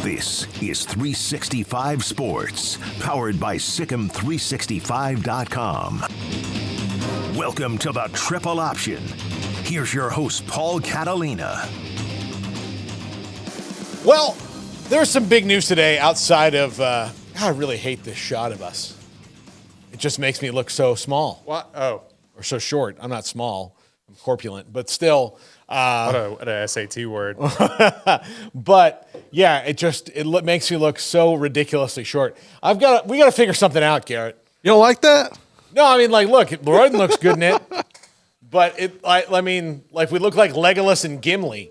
This is 365 Sports, powered by Sikkim365.com. Welcome to the Triple Option. Here's your host, Paul Catalina. Well, there's some big news today outside of, God, I really hate this shot of us. It just makes me look so small. What? Oh. Or so short. I'm not small. I'm corpulent, but still. What a SAT word. But yeah, it makes me look so ridiculously short. We got to figure something out, Garrett. You don't like that? No, I mean, like, look, Royden looks good in it, but we look like Legolas and Gimli.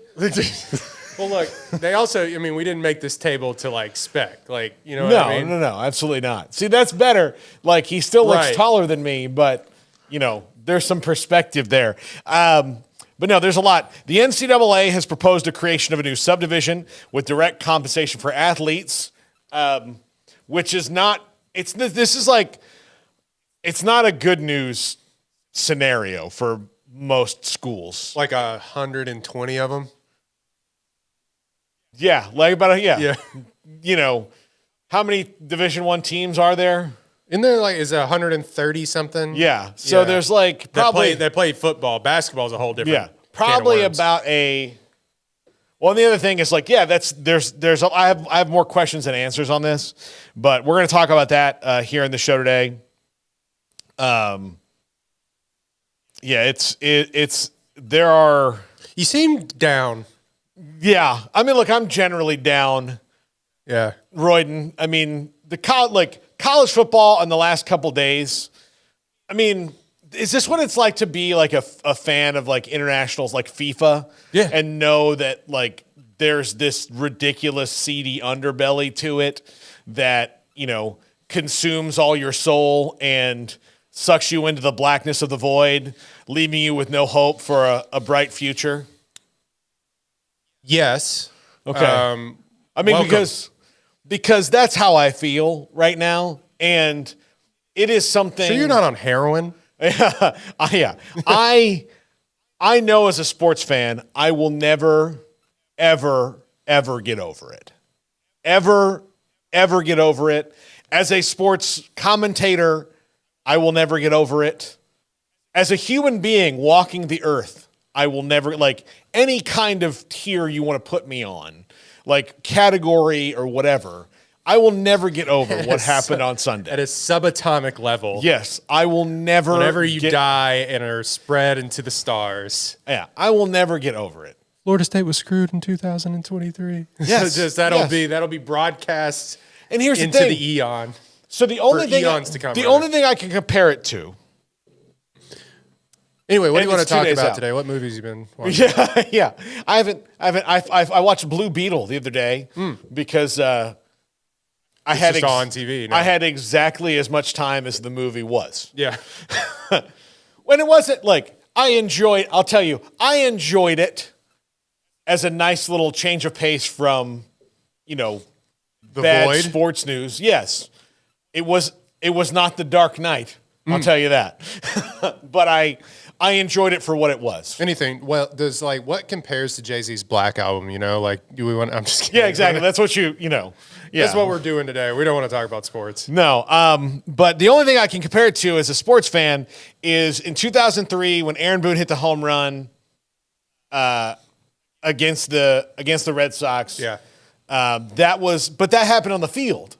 Well, look, they also, we didn't make this table to, spec. What I mean? No, absolutely not. See, that's better. Like, he still looks Right. taller than me, but, there's some perspective there. But no, there's a lot. The NCAA has proposed a creation of a new subdivision with direct compensation for athletes, which is not, it's not a good news scenario for most schools. Like 120 of them? Yeah, yeah. How many Division I teams are there? Isn't there is 130 something? Yeah. So there's probably they play football. Basketball is a whole different. Yeah. Probably about well, and the other thing is I have more questions than answers on this, but we're going to talk about that here in the show today. You seem down. Yeah. I mean, look, I'm generally down. Yeah. Royden. I mean, college football in the last couple days. I mean, is this what it's like to be a fan of internationals like FIFA? Yeah. And know that there's this ridiculous seedy underbelly to it that, consumes all your soul and sucks you into the blackness of the void, leaving you with no hope for a bright future? Yes. Okay. Welcome. Because that's how I feel right now, and it is something. So you're not on heroin? Yeah. I know as a sports fan, I will never, ever, ever get over it. Ever get over it. As a sports commentator, I will never get over it. As a human being walking the earth, I will never, any kind of tier you want to put me on, category or whatever, I will never get over what happened on Sunday. At a subatomic level. Yes, I will never. Whenever you die and are spread into the stars. Yeah, I will never get over it. Florida State was screwed in 2023. Yes, that'll be broadcast. And here's into the thing. The eon. So the only thing only thing I can compare it to. Anyway, what do you want to talk about today? What movies you been watching? Yeah. I watched Blue Beetle the other day because I had on TV. Now. I had exactly as much time as the movie was. Yeah. When it wasn't I enjoyed it as a nice little change of pace from, The bad Void? Sports news. Yes. It was not The Dark Knight. I'll tell you that. But I enjoyed it for what it was. Anything. Well, does what compares to Jay-Z's Black album, do we want I'm just kidding. Yeah, exactly. That's what yeah. That's what we're doing today. We don't want to talk about sports. No. But the only thing I can compare it to as a sports fan is in 2003 when Aaron Boone hit the home run against the Red Sox. Yeah. That happened on the field.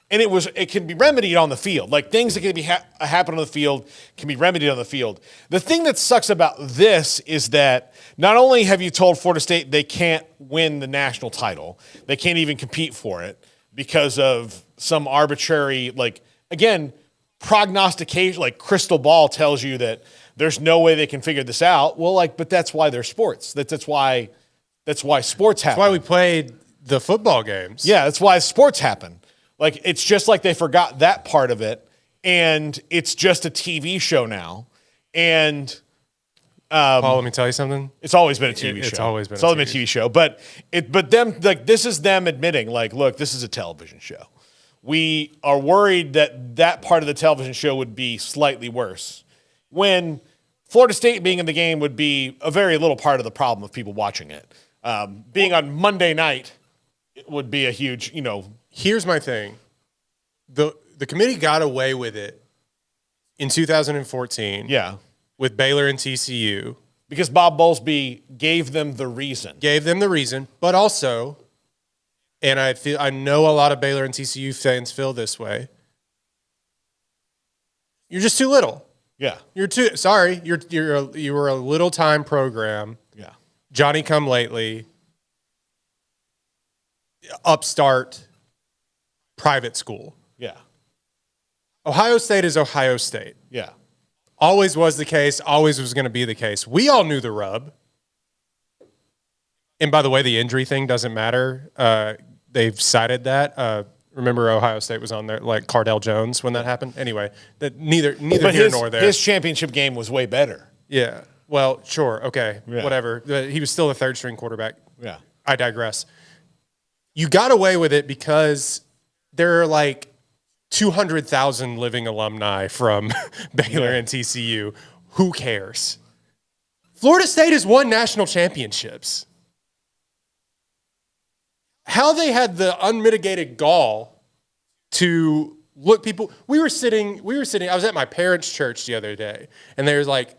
And it can be remedied on the field. Things that can be happen on the field can be remedied on the field. The thing that sucks about this is that not only have you told Florida State they can't win the national title, they can't even compete for it because of some arbitrary, prognostication, crystal ball tells you that there's no way they can figure this out. Well, but that's why they're sports. That's why sports happen. That's why we played the football games. Yeah, that's why sports happen. It's just they forgot that part of it, and it's just a TV show now. And Paul, let me tell you something. It's always been a TV show. It's always been a TV show. But this is them admitting, look, this is a television show. We are worried that part of the television show would be slightly worse, when Florida State being in the game would be a very little part of the problem of people watching it. Being on Monday night it would be a huge, Here's my thing. The committee got away with it in 2014 yeah, with Baylor and TCU. because Bob Bowlesby gave them the reason. But also, and I know a lot of Baylor and TCU fans feel this way. You're just too little. Yeah, You were a little time program. yeah, Johnny come lately. Upstart private school. yeah, Ohio State is Ohio State. yeah. Always was the case, always was going to be the case. We all knew the rub. And by the way, the injury thing doesn't matter. They've cited that. Remember Ohio State was on there, like Cardell Jones when that happened? Anyway, that neither But here nor there. his championship game was way better. Yeah. Well, sure. Okay. Yeah. Whatever. He was still a third string quarterback. Yeah, I digress. You got away with it because there are like 200,000 living alumni from Baylor and TCU. Who cares? Florida State has won national championships. How they had the unmitigated gall to look people. We were sitting, I was at my parents' church the other day, and they were like,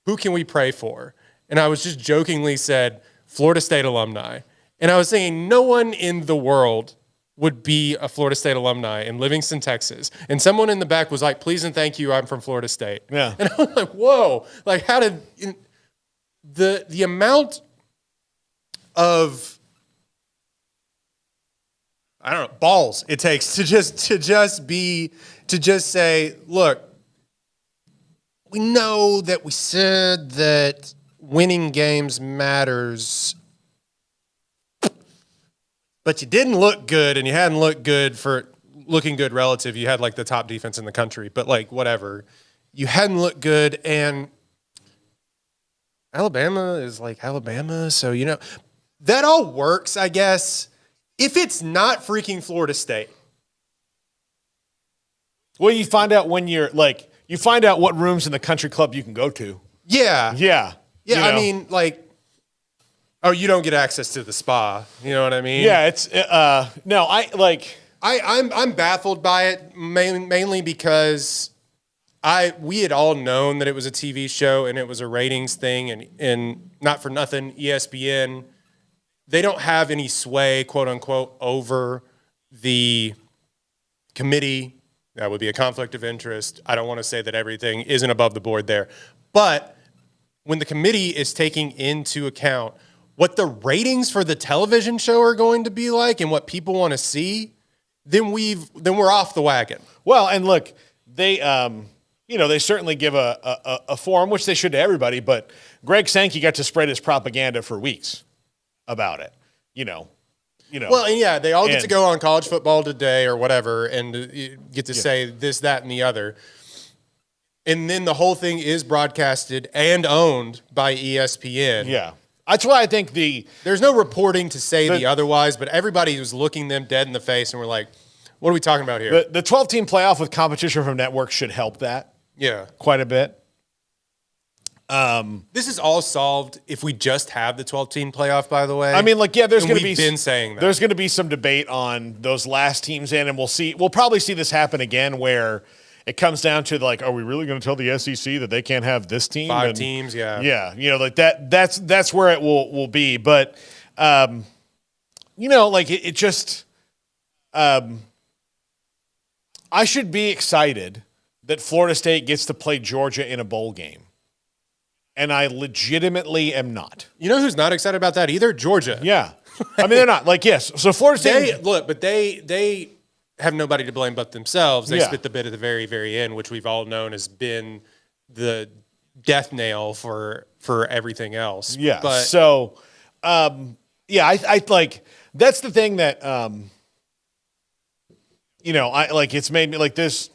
who can we pray for? And I was just jokingly said, Florida State alumni. And I was saying, no one in the world would be a Florida State alumni in Livingston, Texas. And someone in the back was like, please and thank you, I'm from Florida State. Yeah. And I was like, whoa. Like, how did the amount of, I don't know, balls it takes to just say, look, we know that we said that winning games matters, but you didn't look good, and you hadn't looked good for looking good relative. You had like the top defense in the country, but like whatever. You hadn't looked good, and Alabama is like Alabama, so that all works, I guess. If it's not freaking Florida State. Well, you find out when you find out what rooms in the country club you can go to. Yeah. Yeah. Yeah, I mean, like, oh, you don't get access to the spa. You know what I mean? Yeah, it's no, I'm baffled by it mainly because we had all known that it was a TV show and it was a ratings thing, and not for nothing, ESPN, they don't have any sway, quote unquote, over the committee. That would be a conflict of interest. I don't want to say that everything isn't above the board there. But when the committee is taking into account what the ratings for the television show are going to be like and what people want to see, then we're off the wagon. well, and look, they they certainly give a forum, which they should to everybody, but Greg Sankey got to spread his propaganda for weeks about it. Well, and yeah, they all get to go on College Football Today or whatever and get to say this, that, and the other. And then the whole thing is broadcasted and owned by ESPN. Yeah. That's why I think there's no reporting to say the otherwise, but everybody was looking them dead in the face and we're like, what are we talking about here? the 12-team playoff with competition from networks should help that Yeah. quite a bit. This is all solved if we just have the 12-team playoff, by the way. I mean, like, yeah, there's going to be... We've been saying that. There's going to be some debate on those last teams in, and we'll probably see this happen again where it comes down to, like, are we really going to tell the SEC that they can't have this team? Five teams, yeah. Yeah, like that's where it will be. But, like, it just... I should be excited that Florida State gets to play Georgia in a bowl game. And I legitimately am not. You know who's not excited about that either? Georgia. Yeah. I mean, they're not. Like, yes. So Florida State... They have nobody to blame but themselves. They Yeah. spit the bit at the very, very end, which we've all known has been the death nail for everything else. Yeah. But So, I like... That's the thing that, it's made me like this...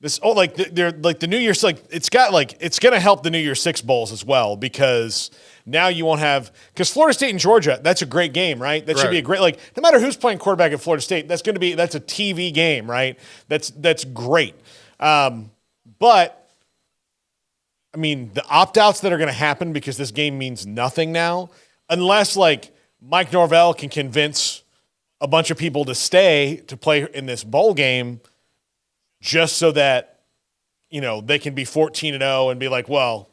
they're like the New Year's, like it's going to help the New Year's Six bowls as well, because now you won't have, because Florida State and Georgia, that's a great game, right? That should be a great, like, no matter who's playing quarterback at Florida State, that's a TV game, right? That's great. But I mean, the opt-outs that are going to happen because this game means nothing now, unless like Mike Norvell can convince a bunch of people to stay to play in this bowl game just so that, they can be 14-0 and be like, well,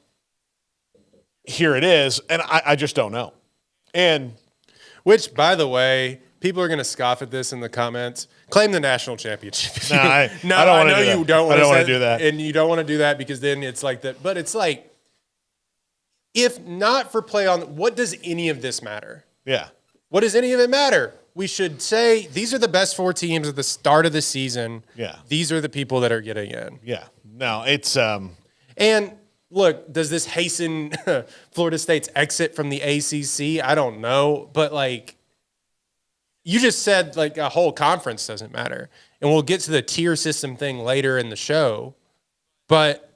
here it is. And I just don't know. And which, by the way, people are going to scoff at this in the comments. Claim the national championship. I don't want to do that. You don't want to do that. And you don't want to do that because then it's like that. But it's like, if not for play on, what does any of this matter? Yeah. What does any of it matter? We should say these are the best 4 teams at the start of the season. Yeah. These are the people that are getting in. Yeah. No, it's And look, does this hasten Florida State's exit from the ACC? I don't know, but like you just said, like a whole conference doesn't matter, and we'll get to the tier system thing later in the show. But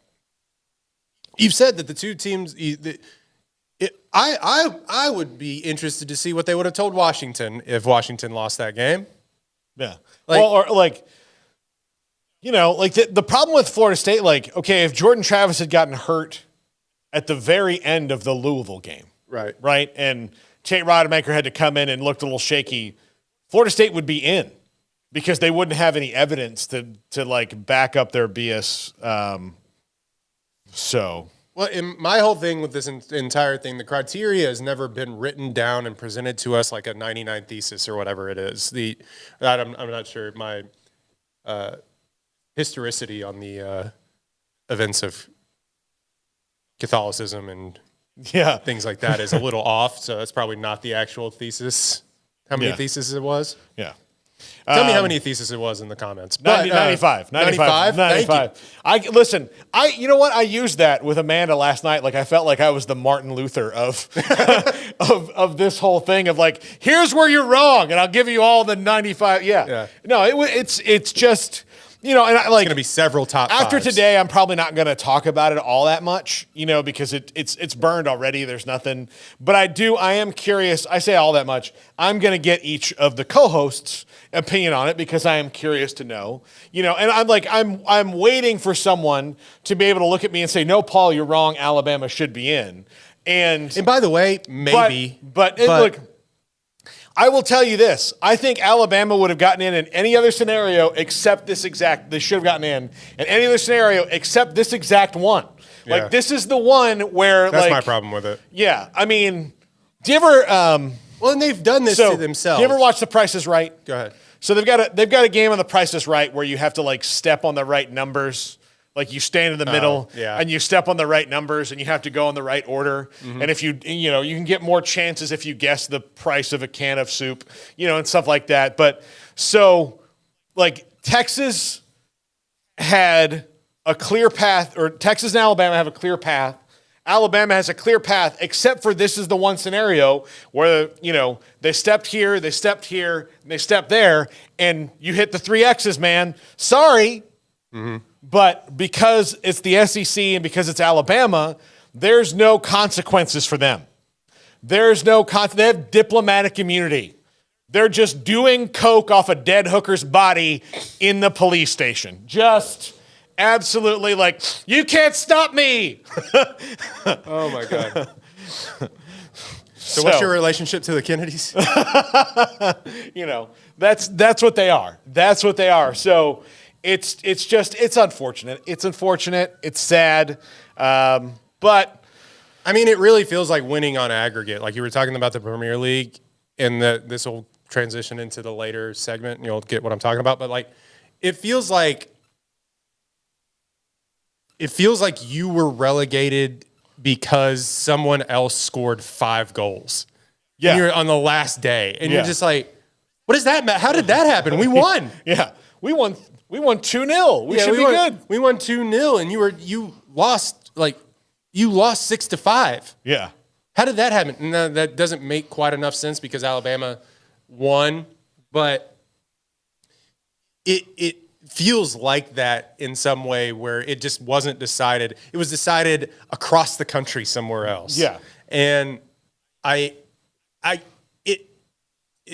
you've said that the two teams. I would be interested to see what they would have told Washington if Washington lost that game. Yeah. The problem with Florida State, if Jordan Travis had gotten hurt at the very end of the Louisville game, right, and Tate Rodemaker had to come in and looked a little shaky, Florida State would be in because they wouldn't have any evidence to back up their BS. Well, in my whole thing with this entire thing, the criteria has never been written down and presented to us like a 99 thesis or whatever it is. I'm not sure my historicity on the events of Catholicism and things like that is a little off. So that's probably not the actual thesis. How many theses it was? Yeah. Tell me how many theses it was in the comments. 95. 95? 95. Listen, you know what? I used that with Amanda last night. Like I felt like I was the Martin Luther of of this whole thing of like, here's where you're wrong, and I'll give you all the 95. Yeah. No, it's just, and I like. It's gonna be several top after fives. Today. I'm probably not gonna talk about it all that much, because it's burned already. There's nothing. But I am curious. I say all that much. I'm gonna get each of the co-hosts' opinion on it because I am curious to know, and I'm waiting for someone to be able to look at me and say, no, Paul, you're wrong. Alabama should be in. And by the way, maybe, but look, I will tell you this. I think Alabama would have gotten in any other scenario except this exact, they should have gotten in any other scenario except this exact one. Yeah. Like this is the one where that's my problem with it. Yeah. I mean, do you ever, well, and they've done this to themselves. Do you ever watch The Price is Right? Go ahead. So they've got a game on The Price is Right where you have to step on the right numbers. Like you stand in the middle and you step on the right numbers and you have to go in the right order. Mm-hmm. And if you can get more chances if you guess the price of a can of soup, and stuff like that. But so Texas had a clear path, or Texas and Alabama have a clear path. Alabama has a clear path, except for this is the one scenario where, they stepped here, and they stepped there, and you hit the 3 X's, man. Sorry. Mm-hmm. But because it's the SEC and because it's Alabama, there's no consequences for them. They have diplomatic immunity. They're just doing coke off a dead hooker's body in the police station. Just absolutely you can't stop me. Oh, my God. So what's your relationship to the Kennedys? That's what they are. That's what they are. So it's unfortunate. It's unfortunate. It's sad. But I mean, it really feels like winning on aggregate. Like you were talking about the Premier League, and this will transition into the later segment, and you'll get what I'm talking about. But it feels like you were relegated because someone else scored 5 goals. Yeah, and you're on the last day, and you're just like, "What does that matter? How did that happen? We won." Yeah, we won 2-0. We should be good. We won 2-0, and you lost 6-5. Yeah. How did that happen? No, that doesn't make quite enough sense because Alabama won, but it feels like that in some way where it just wasn't decided. It was decided across the country somewhere else. Yeah. And it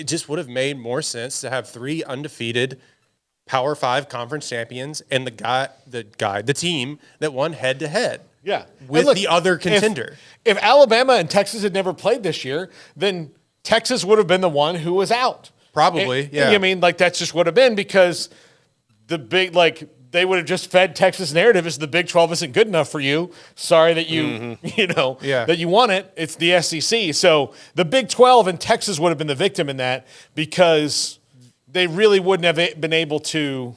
just would have made more sense to have 3 undefeated Power 5 conference champions and the team that won head to head. Yeah. With the other contender. If Alabama and Texas had never played this year, then Texas would have been the one who was out. Probably, yeah. I mean, like that's just would have been because the big they would have just fed Texas narrative is the Big 12 isn't good enough for you. Sorry that you that you want it. It's the SEC. So the Big 12 and Texas would have been the victim in that because they really wouldn't have been able to,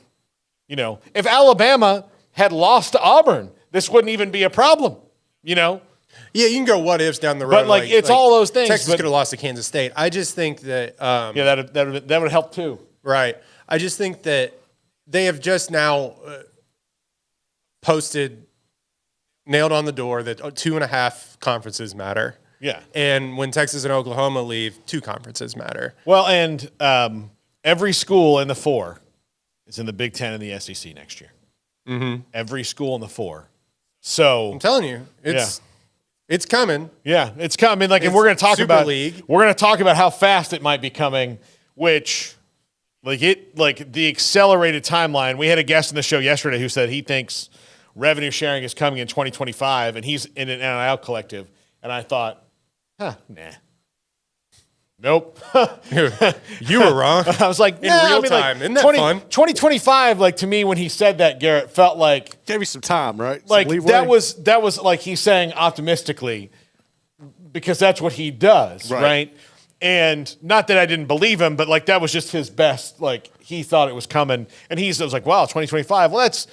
if Alabama had lost to Auburn, this wouldn't even be a problem, Yeah, you can go what ifs down the road. But it's all those things. Texas could have lost to Kansas State. I just think that that would help too. Right. I just think that they have just now posted, nailed on the door that 2.5 conferences matter. Yeah. And when Texas and Oklahoma leave, 2 conferences matter. Well, and every school in the 4 is in the Big 10 and the SEC next year. Mm-hmm. Every school in the 4. So I'm telling you, it's coming. Yeah, it's coming. And we're going to talk Super about League. We're going to talk about how fast it might be coming, which the accelerated timeline. We had a guest in the show yesterday who said he thinks revenue sharing is coming in 2025, and he's in an NIL collective. And I thought, nah. Nope. You were wrong. I was like, in real time. Isn't that fun? 2025, to me, when he said that, Garrett, felt like gave you some time, right? That was like he's saying optimistically because that's what he does, right? And not that I didn't believe him, but that was just his best. He thought it was coming, and he was like, "Wow, 2025. Well, that's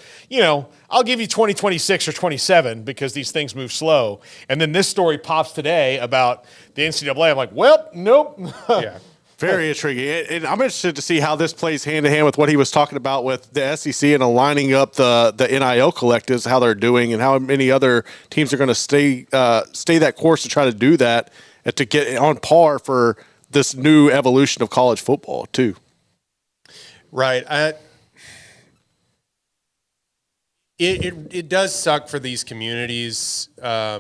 I'll give you 2026 or 27 because these things move slow." And then this story pops today about the NCAA. I'm like, "Well, nope." Yeah. Very intriguing. And I'm interested to see how this plays hand in hand with what he was talking about with the SEC and aligning up the NIL collectives, how they're doing, and how many other teams are going to stay that course to try to do that and to get on par for this new evolution of college football too. Right. It does suck for these communities that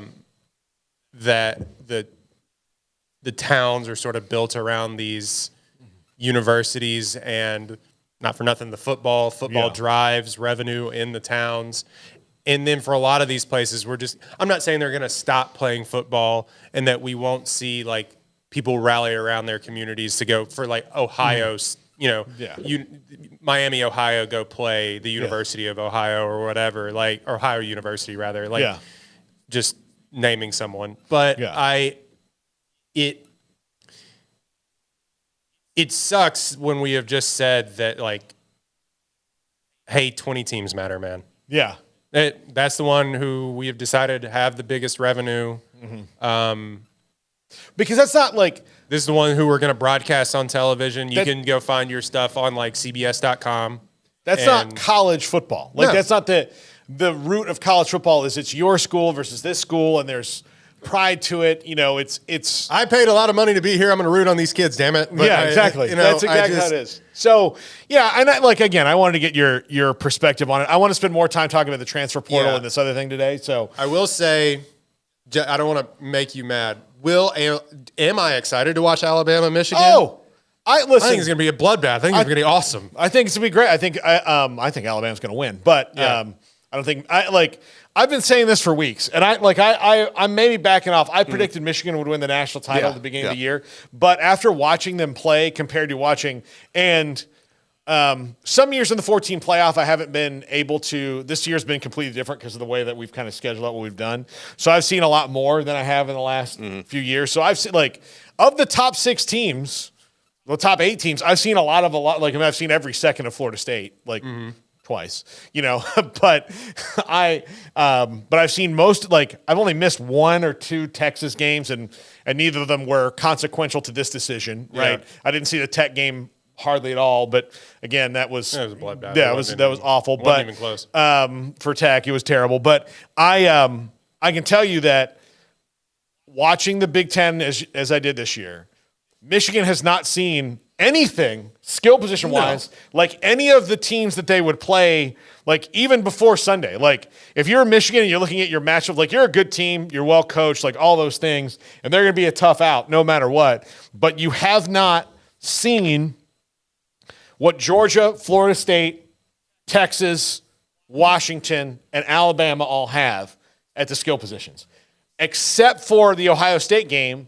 the towns are sort of built around these universities, and not for nothing, the football drives revenue in the towns. And then for a lot of these places, I'm not saying they're going to stop playing football and that we won't see people rally around their communities to go for Ohio's, Miami, Ohio, go play the University of Ohio or whatever, Ohio University rather, just naming someone. But it sucks when we have just said that hey, 20 teams matter, man. Yeah. That's the one who we have decided to have the biggest revenue. Mm-hmm. Because that's not this is the one who we're going to broadcast on television. You can go find your stuff on CBS.com. That's not college football. That's not the root of college football. It's your school versus this school, and there's pride to it. It's. I paid a lot of money to be here. I'm going to root on these kids. Damn it! But exactly. That's exactly how it is. So and I wanted to get your perspective on it. I want to spend more time talking about the transfer portal and this other thing today. So I will say, I don't want to make you mad. Am I excited to watch Alabama, Michigan? Oh, I think it's going to be a bloodbath. I think it's going to be awesome. I think it's going to be great. I think Alabama's going to win, but I don't think I've been saying this for weeks, and I'm maybe backing off. I predicted Michigan would win the national title at the beginning of the year, but after watching them play compared to watching some years in the 14 playoff, I haven't been able to. This year's been completely different because of the way that we've kind of scheduled out what we've done. So I've seen a lot more than I have in the last few years. So I've seen of the top 6 teams, the top 8 teams, I've seen a lot. I've seen every second of Florida State twice, but I've seen most. I've only missed 1 or 2 Texas games, and neither of them were consequential to this decision. Right? I didn't see the Tech game hardly at all, but again, that was a bloodbath. Yeah, that was awful. Wasn't even close. For Tech, it was terrible. But I can tell you that watching the Big Ten as I did this year, Michigan has not seen anything skill position wise like any of the teams that they would play. Even before Sunday, if you're Michigan and you're looking at your matchup, you're a good team, you're well coached, all those things, and they're going to be a tough out no matter what. But you have not seen what Georgia, Florida State, Texas, Washington, and Alabama all have at the skill positions, except for the Ohio State game.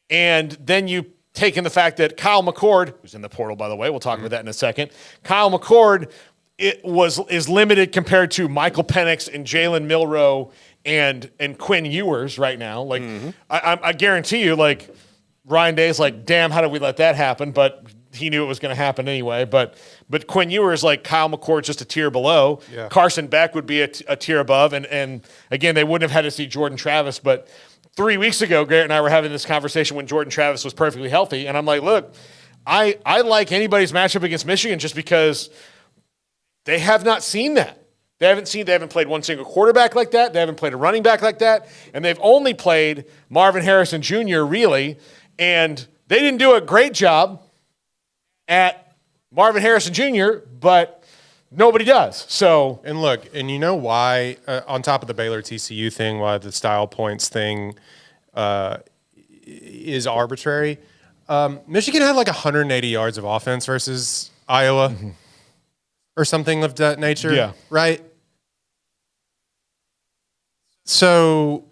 And then you taking the fact that Kyle McCord, who's in the portal, by the way, we'll talk about that in a second. Kyle McCord is limited compared to Michael Penix and Jalen Milroe and Quinn Ewers right now. Like, I guarantee you, like, Ryan Day's like, damn, how did we let that happen? But he knew it was going to happen anyway. But Quinn Ewers, like Kyle McCord, just a tier below. Yeah. Carson Beck would be a tier above. And again, they wouldn't have had to see Jordan Travis. But 3 weeks ago, Garrett and I were having this conversation when Jordan Travis was perfectly healthy. And I'm like, look, I like anybody's matchup against Michigan just because they have not seen that. They haven't played one single quarterback like that. They haven't played a running back like that. And they've only played Marvin Harrison Jr., really. And they didn't do a great job at Marvin Harrison Jr., but nobody does. So, and look, and you know why, on top of the Baylor TCU thing, why the style points thing is arbitrary. Michigan had like 180 yards of offense versus Iowa or something of that nature, right? So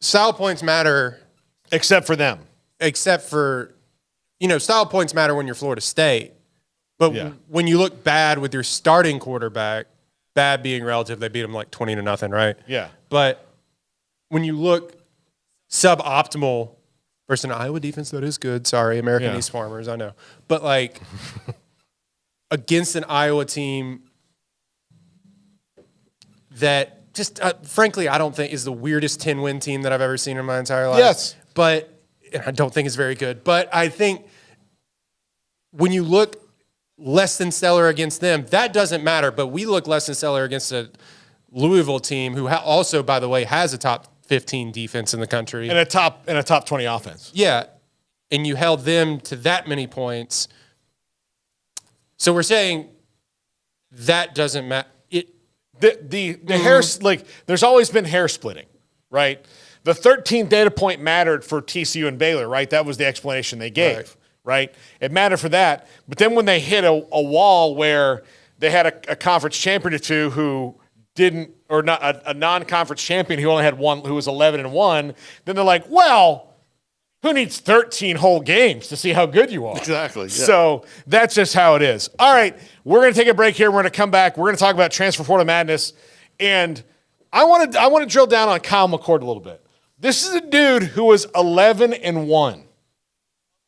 style points matter. Except for them. Except for, style points matter when you're Florida State. But when you look bad with your starting quarterback, bad being relative, they beat them like 20-0, right? Yeah. But when you look suboptimal versus an Iowa defense that is good, sorry, American East Farmers, I know. But like against an Iowa team that just, frankly, I don't think is the weirdest 10-win team that I've ever seen in my entire life. Yes. But I don't think it's very good. But I think when you look less than stellar against them, that doesn't matter. But we look less than stellar against a Louisville team who also, by the way, has a top 15 defense in the country. And a top 20 offense. Yeah. And you held them to that many points. So we're saying that doesn't matter. The hair, like, there's always been hair splitting, right? The 13th data point mattered for TCU and Baylor, right? That was the explanation they gave, right? It mattered for that. But then when they hit a wall where they had a conference champion or two who didn't, or not a non-conference champion who only had one, who was 11-1, then they're like, well, who needs 13 whole games to see how good you are? Exactly. Yeah. So that's just how it is. All right, we're going to take a break here. We're going to come back. We're going to talk about transfer portal madness, and I want to drill down on Kyle McCord a little bit. This is a dude who was 11-1.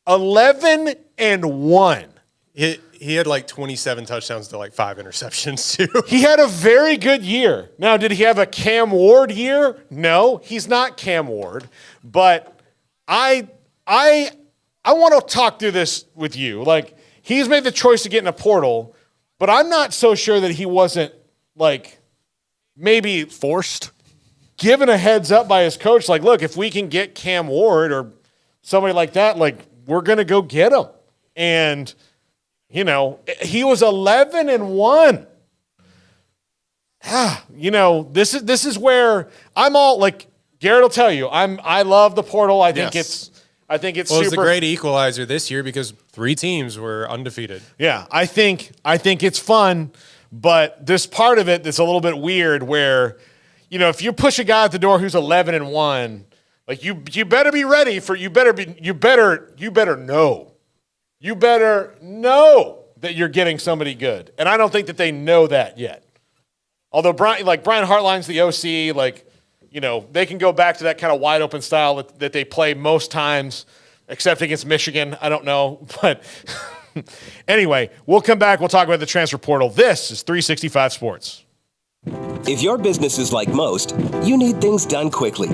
11-1. He had like 27 touchdowns to like 5 interceptions too. He had a very good year. Now, did he have a Cam Ward year? No, he's not Cam Ward. But I want to talk through this with you. Like, he's made the choice to get in a portal, but I'm not so sure that he wasn't, like, maybe forced, given a heads up by his coach. Like, look, if we can get Cam Ward or somebody like that, like, we're going to go get him. And, he was 11-1. This is where I'm all like, Garrett will tell you, I love the portal. I think it's super. It's a great equalizer this year because 3 teams were undefeated. Yeah, I think it's fun, but there's part of it that's a little bit weird where, if you push a guy at the door who's 11-1, like you better be ready for, you better know that you're getting somebody good. And I don't think that they know that yet. Although Brian Hartline's the OC, like, they can go back to that kind of wide open style that they play most times, except against Michigan. I don't know. But anyway, we'll come back. We'll talk about the transfer portal. This is 365 Sports. If your business is like most, you need things done quickly.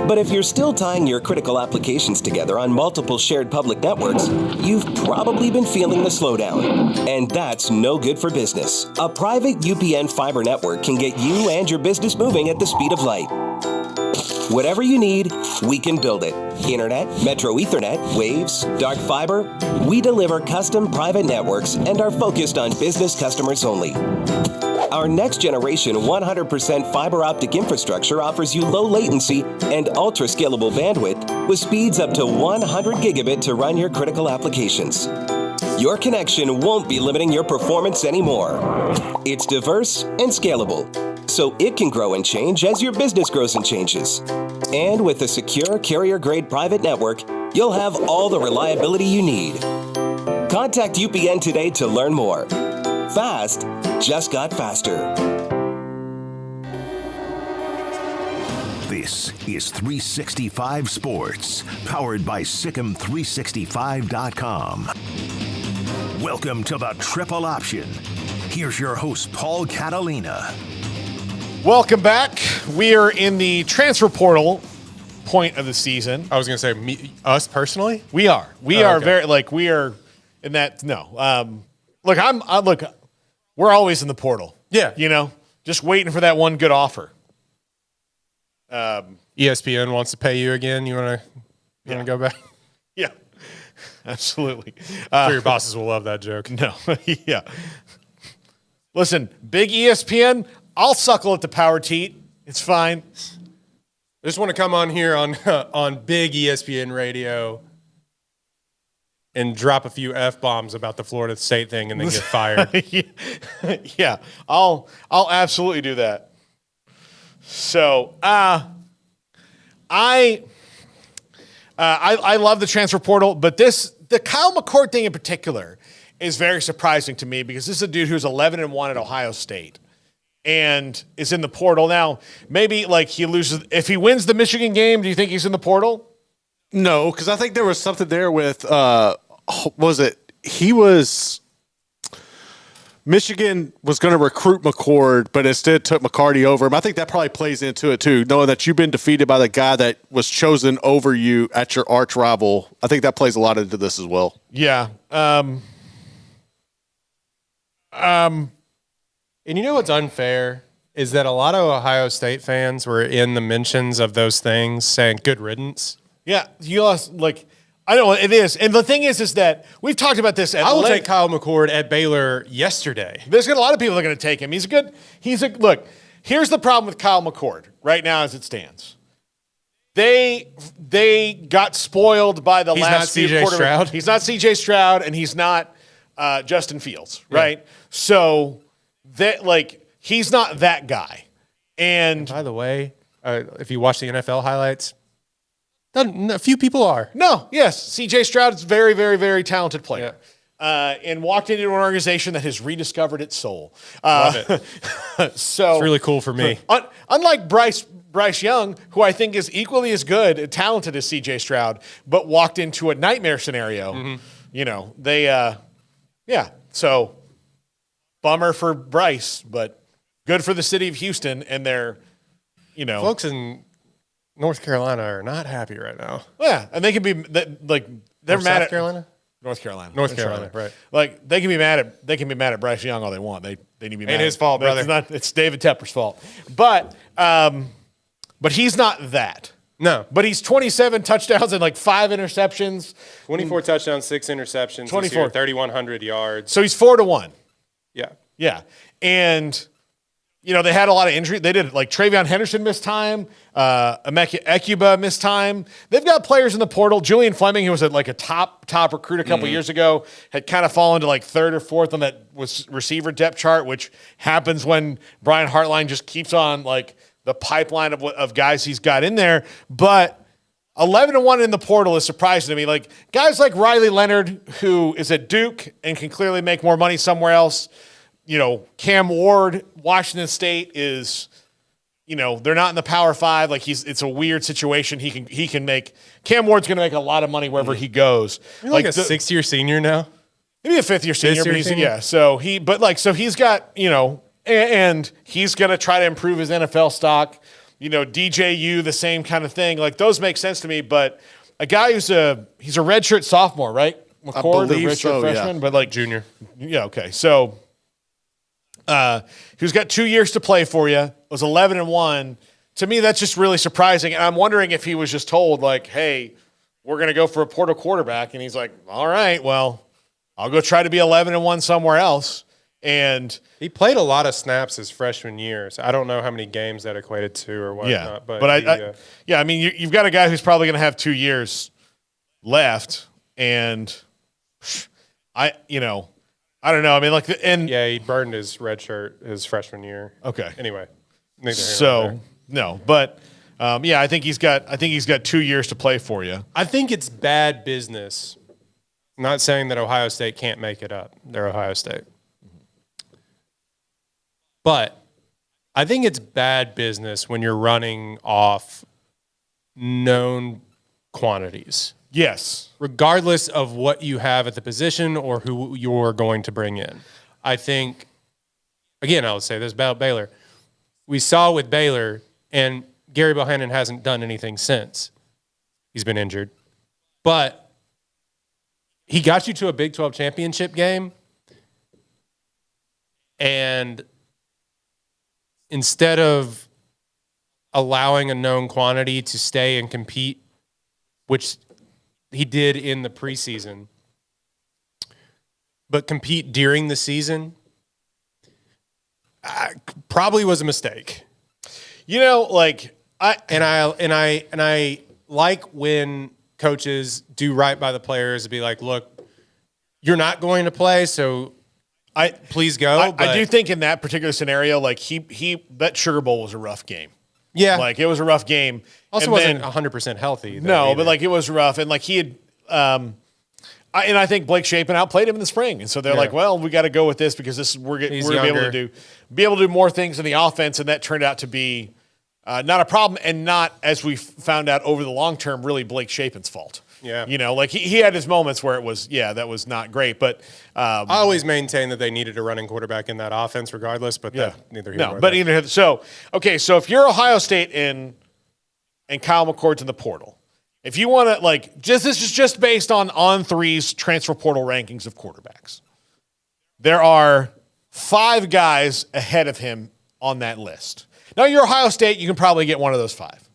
But if you're still tying your critical applications together on multiple shared public networks, you've probably been feeling the slowdown. And that's no good for business. A private UPN fiber network can get you and your business moving at the speed of light. Whatever you need, we can build it. Internet, Metro Ethernet, Waves, dark fiber. We deliver custom private networks and are focused on business customers only. Our next generation 100% fiber optic infrastructure offers you low latency and ultra scalable bandwidth with speeds up to 100 gigabit to run your critical applications. Your connection won't be limiting your performance anymore. It's diverse and scalable, so it can grow and change as your business grows and changes. And with a secure carrier-grade private network, you'll have all the reliability you need. Contact UPN today to learn more. Fast just got faster. This is 365 Sports, powered by Sikkim365.com. Welcome to the Triple Option. Here's your host, Paul Catalina. Welcome back. We are in the transfer portal point of the season. I was going to say us personally. We are. We are in that. No. Look, we're always in the portal. Yeah. Just waiting for that one good offer. ESPN wants to pay you again. You want to go back? Yeah, absolutely. Sure your bosses will love that joke. No. Yeah. Listen, big ESPN, I'll suckle at the power teat. It's fine. I just want to come on here on big ESPN radio and drop a few F-bombs about the Florida State thing and then get fired. Yeah, I'll absolutely do that. So, I love the transfer portal, but the Kyle McCord thing in particular is very surprising to me because this is a dude who's 11-1 at Ohio State and is in the portal. Now, maybe he loses. If he wins the Michigan game, do you think he's in the portal? No, because I think there was something there with, Michigan was going to recruit McCord, but instead took McCarty over him. I think that probably plays into it too, knowing that you've been defeated by the guy that was chosen over you at your arch rival. I think that plays a lot into this as well. Yeah. And you know what's unfair is that a lot of Ohio State fans were in the mentions of those things saying good riddance. Yeah. You lost, I know it is. And the thing is that we've talked about this. I will take Kyle McCord at Baylor yesterday. There's a lot of people that are going to take him. Look, here's the problem with Kyle McCord right now as it stands. They got spoiled by the last few CJ Stroud. He's not CJ Stroud and he's not Justin Fields, right? Yeah. So he's not that guy. And by the way, if you watch the NFL highlights, a few people are. No, yes. C.J. Stroud is a very, very, very talented player. Yeah. And walked into an organization that has rediscovered its soul. Love it. So it's really cool for me. Unlike Bryce Young, who I think is equally as good and talented as C.J. Stroud, but walked into a nightmare scenario. Mm-hmm. So bummer for Bryce, but good for the city of Houston and their, folks in North Carolina are not happy right now. Yeah, and they can be they're mad South Carolina? North Carolina. North Carolina, right. They can be mad at Bryce Young all they want. They need to be mad. Ain't his fault, brother. It's David Tepper's fault. But he's not that. No. But he's 27 touchdowns and 5 interceptions. 24 touchdowns, 6 interceptions. 24. 3,100 yards. So he's 4-1. Yeah. Yeah. And they had a lot of injury. They did Travion Henderson missed time. Emeka Ekuba missed time. They've got players in the portal. Julian Fleming, who was a top recruit a couple years ago, had kind of fallen to 3rd or 4th on that receiver depth chart, which happens when Brian Hartline just keeps on the pipeline of guys he's got in there. But 11-1 in the portal is surprising to me. Guys like Riley Leonard, who is at Duke and can clearly make more money somewhere else. Cam Ward, Washington State is, they're not in the Power 5. It's a weird situation. He can make Cam Ward's going to make a lot a lot he goes. You're a 6th-year senior now. Maybe a 5th-year senior, but So he's got and he's going to try to improve his NFL stock. DJU, the same kind of thing. Those make sense to me. But a guy he's a redshirt sophomore, right? McCord, I believe redshirt freshman, yeah. But junior. Yeah. Okay. So. Who's got 2 years to play for you, was 11-1. To me, that's just really surprising. And I'm wondering if he was just told, hey, we're going to go for a portal quarterback. And he's like, all right, well, I'll go try to be 11-1 somewhere else. And he played a lot of snaps his freshman year. So I don't know how many games that equated to or whatnot. Yeah. You've got a guy who's probably going to have 2 years left. And I don't know. He burned his red shirt his freshman year. Okay. Anyway. So, no. But Yeah, I think he's got 2 years to play for you. I think it's bad business. I'm not saying that Ohio State can't make it up. They're Ohio State. But I think it's bad business when you're running off known quantities. Yes. Regardless of what you have at the position or who you're going to bring in. I think, again, I'll say this about Baylor. We saw with Baylor, and Gary Bohannon hasn't done anything since. He's been injured. But he got you to a Big 12 championship game, and instead of allowing a known quantity to stay and compete, which he did in the preseason, but compete during the season, probably was a mistake. You know, like I like when coaches do right by the players to be like, look, you're not going to play, so please go. I do think in that particular scenario, like that Sugar Bowl was a rough game. Yeah, like it was a rough game. Also, and wasn't 100% healthy. No, but like it was rough, and like he had. I think Blake Shapen outplayed him in the spring, and so they're like, "Well, we got to go with this because this we're gonna be able to do more things in the offense," and that turned out to be not a problem, and not, as we found out over the long term, really Blake Shapen's fault. Yeah, you know, like he had his moments where it was, that was not great, but I always maintain that they needed a running quarterback in that offense, regardless. But neither here nor there. So if you're Ohio State and Kyle McCord's in the portal. If you want to, this is just based on On3's transfer portal rankings of quarterbacks. There are 5 guys ahead of him on that list. Now, you're Ohio State, you can probably get one of those 5.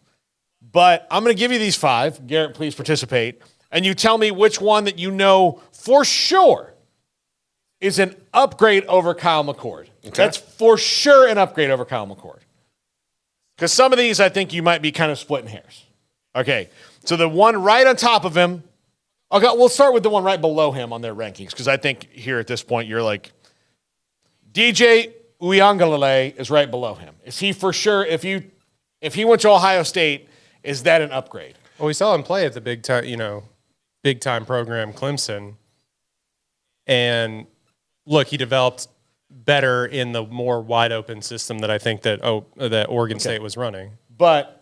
But I'm going to give you these 5. Garrett, please participate. And you tell me which one that you know for sure is an upgrade over Kyle McCord. Okay. That's for sure an upgrade over Kyle McCord. Because some of these, I think you might be kind of splitting hairs. Okay. So the one right on top of him, we'll start with the one right below him on their rankings, because I think here at this point you're like, DJ Uiagalelei is right below him. Is he for sure, if he went to Ohio State, is that an upgrade? Well, we saw him play at the big time program Clemson, and look, he developed better in the more wide open system that I think that Oregon State was running. But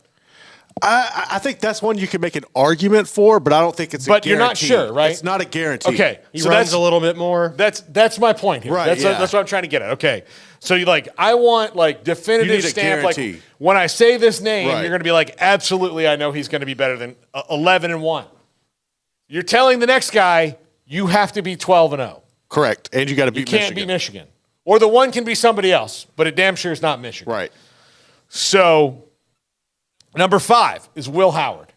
I think that's one you can make an argument for, but I don't think it's a guarantee. But you're not sure, right? It's not a guarantee. Okay. He runs a little bit more. That's my point here. Right, That's what I'm trying to get at. Okay. So I want definitive stamp. Guarantee. When I say this name, Right. you're going to be like, absolutely, I know he's going to be better than 11-1. You're telling the next guy you have to be 12-0. Correct. And you got to beat Michigan. You can't beat Michigan. Or the one can be somebody else, but it damn sure is not Michigan. Right. So number 5 is Will Howard.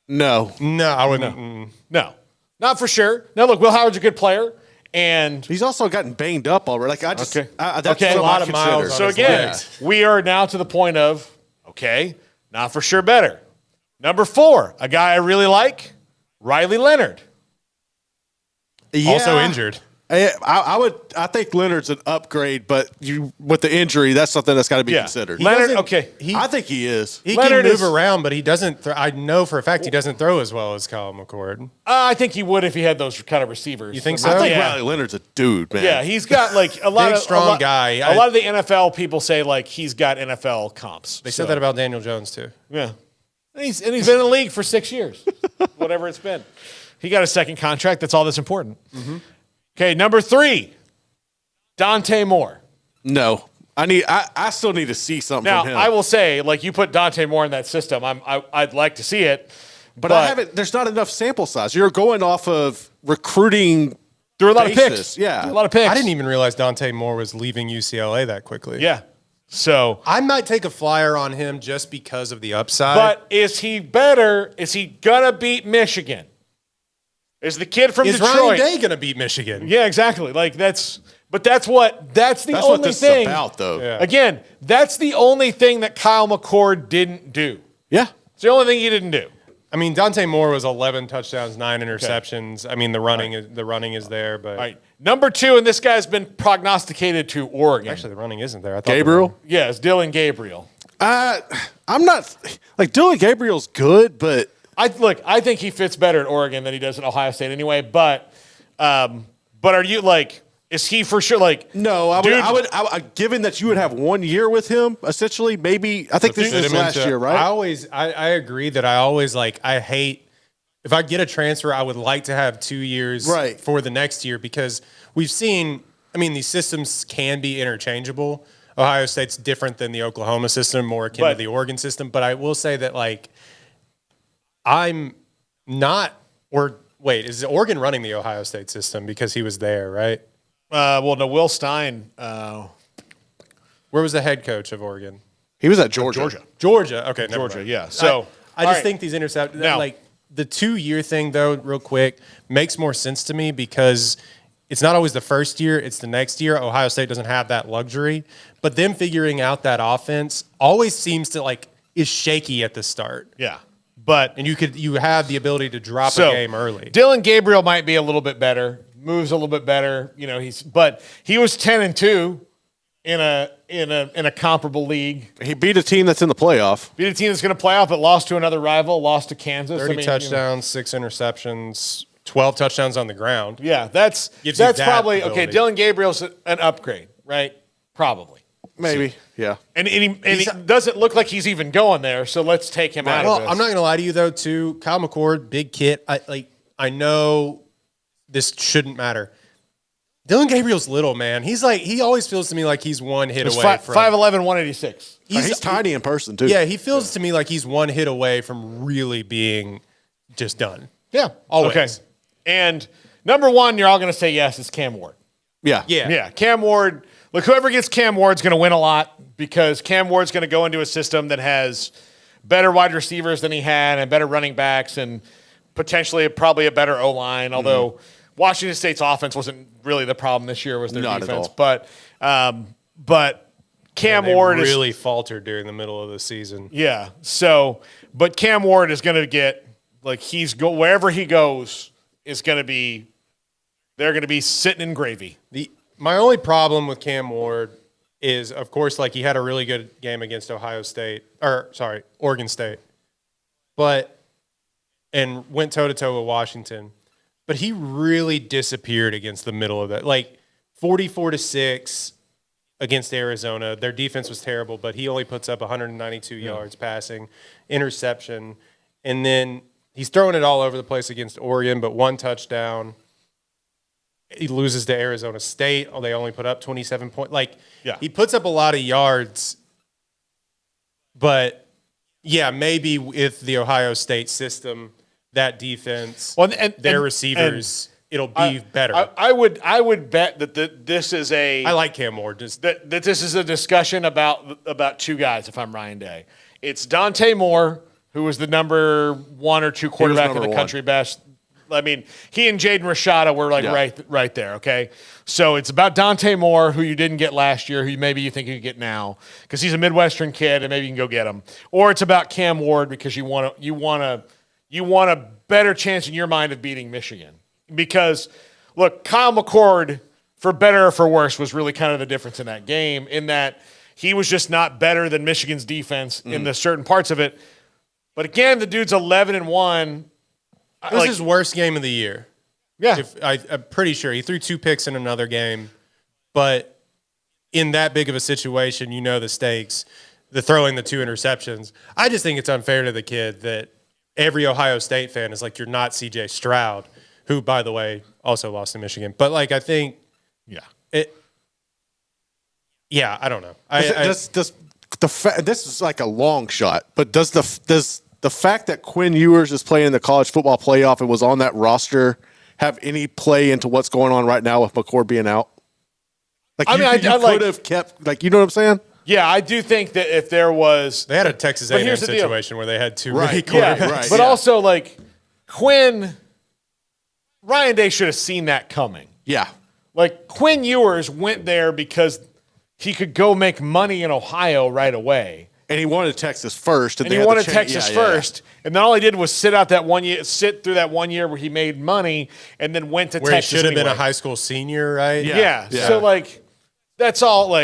No, I wouldn't. No, not for sure. Now, look, Will Howard's a good player, and he's also gotten banged up already. That's a lot of miles. So again, we are now to the point of, not for sure better. Number 4, a guy I really like, Riley Leonard. Yeah. Also injured. I think Leonard's an upgrade, but with the injury, that's something that's got to be considered. Leonard, I think he is. He Leonard can move around, but he doesn't. I know for a fact he doesn't throw as well as Kyle McCord. I think he would if he had those kind of receivers. You think so? I think Riley Leonard's a dude, man. Yeah, he's got a lot Big, of strong guy. A lot of the NFL people say he's got NFL comps. They said that about Daniel Jones too. Yeah, and he's been in the league for 6 years, whatever it's been. He got a second contract. That's all that's important. Mm-hmm. Okay, number 3. Dante Moore. No, I still need to see something from him. Now, I will say, you put Dante Moore in that system. I'd like to see it, but I haven't. There's not enough sample size. You're going off of recruiting. There were a lot of picks. Yeah, a lot of picks. I didn't even realize Dante Moore was leaving UCLA that quickly. Yeah, so I might take a flyer on him just because of the upside. But is he better? Is he gonna beat Michigan? Is the kid from Detroit? Is Ryan Day gonna beat Michigan? Yeah, exactly. That's the only what this thing is about, though. Yeah. Again, that's the only thing that Kyle McCord didn't do. Yeah, it's the only thing he didn't do. I mean, Dante Moore was 11 touchdowns, 9 interceptions. Okay. I mean, the running is there, but all right. Number 2, and this guy's been prognosticated to Oregon. Actually, the running isn't there. I thought Gabriel. Yes, Dylan Gabriel. I I'm not like Dylan Gabriel's good, but I think he fits better at Oregon than he does at Ohio State anyway. But are you like? Is he for sure like? no, I would. Given that you would have 1 year with him, essentially, maybe I think this is his last year, right? I agree that I always I hate if I get a transfer, I would like to have 2 years for the next year because we've seen. I mean, these systems can be interchangeable. Ohio State's different than the Oklahoma system, more akin to the Oregon system. But I will say that I'm not. Or wait, is Oregon running the Ohio State system because he was there, right? Well, no, Will Stein. Where was the head coach of Oregon? He was at Georgia. Georgia. Okay, never Georgia. mind. Yeah. So I just think these interceptions, Now- the 2 year thing, though, real quick, makes more sense to me because it's not always the first year; it's the next year. Ohio State doesn't have that luxury, but them figuring out that offense always seems to is shaky at the start. Yeah. But And you have the ability to drop a game early. Dylan Gabriel might be a little bit better, moves a little bit better. You know, he was 10-2 in a comparable league. He beat a team that's in the playoff. Beat a team that's going to play off, but lost to another rival, lost to Kansas. 30 touchdowns, 6 interceptions, 12 touchdowns on the ground. Yeah, that's Gives you that probably ability. okay. Dylan Gabriel's an upgrade, right? Probably. Maybe, yeah. And he doesn't look like he's even going there, so let's take him out of Well, this. I'm not going to lie to you though. Too, Kyle McCord, big kid. I know this shouldn't matter. Dylan Gabriel's little, man. He always feels to me like he's one hit He's away from 5'11", 186. He's tiny in person too. Yeah, he feels to me like he's one hit away from really being just done. Yeah, Always. Okay. And number one, you're all going to say yes, it's Cam Ward. Yeah. Yeah, Cam Ward. Look, whoever gets Cam Ward's going to win a lot because Cam Ward's going to go into a system that has better wide receivers than he had and better running backs and potentially probably a better O-line, although Washington State's offense wasn't really the problem this year, was their Not at defense. all. But Cam They Ward really faltered during the middle of the season. Yeah. So, but Cam Ward is going to get wherever he goes is going to be. They're going to be sitting in gravy. My only problem with Cam Ward is, of course, he had a really good game against Oregon State, and went toe to toe with Washington, but he really disappeared against the middle of that. 44-6 against Arizona. Their defense was terrible, but he only puts up 192 yards passing, interception, and then he's throwing it all over the place against Oregon, but 1 touchdown. He loses to Arizona State. They only put up 27 points. He puts up a lot of yards, but maybe with the Ohio State system, that defense, their receivers, it'll be better. I would bet that this is I like Cam Ward. That this is a discussion about two guys. If I'm Ryan Day, it's Dante Moore, who was the number 1 or 2 quarterback in the country best. I mean, he and Jaden Rashada were right there, okay? So it's about Dante Moore, who you didn't get last year, who maybe you think you could get now, because he's a Midwestern kid and maybe you can go get him. Or it's about Cam Ward because you want a better chance in your mind of beating Michigan. Because, look, Kyle McCord, for better or for worse, was really kind of the difference in that game, in that he was just not better than Michigan's defense in the certain parts of it. But again, the dude's 11-1. This is his worst game of the year. Yeah. I'm pretty sure. He threw 2 picks in another game, but in that big of a situation, the stakes, the throwing the 2 interceptions. I just think it's unfair to the kid that every Ohio State fan is you're not C.J. Stroud, who, by the way, also lost to Michigan. But, I think I don't know. This is like a long shot, but does the fact that Quinn Ewers is playing in the college football playoff and was on that roster have any play into what's going on right now with McCord being out? You could have kept, you know what I'm saying? Yeah, I do think that if there was... They had a Texas A&M situation where they had 2 right. quarterbacks. Yeah, right. But also, Quinn... Ryan Day should have seen that coming. Yeah. Quinn Ewers went there because he could go make money in Ohio right away. And he wanted Texas first. And he wanted Texas first. And then all he did was sit through that 1 year where he made money and then went to where Texas. He should have been anyway. a high school senior, right? Yeah. So, that's all,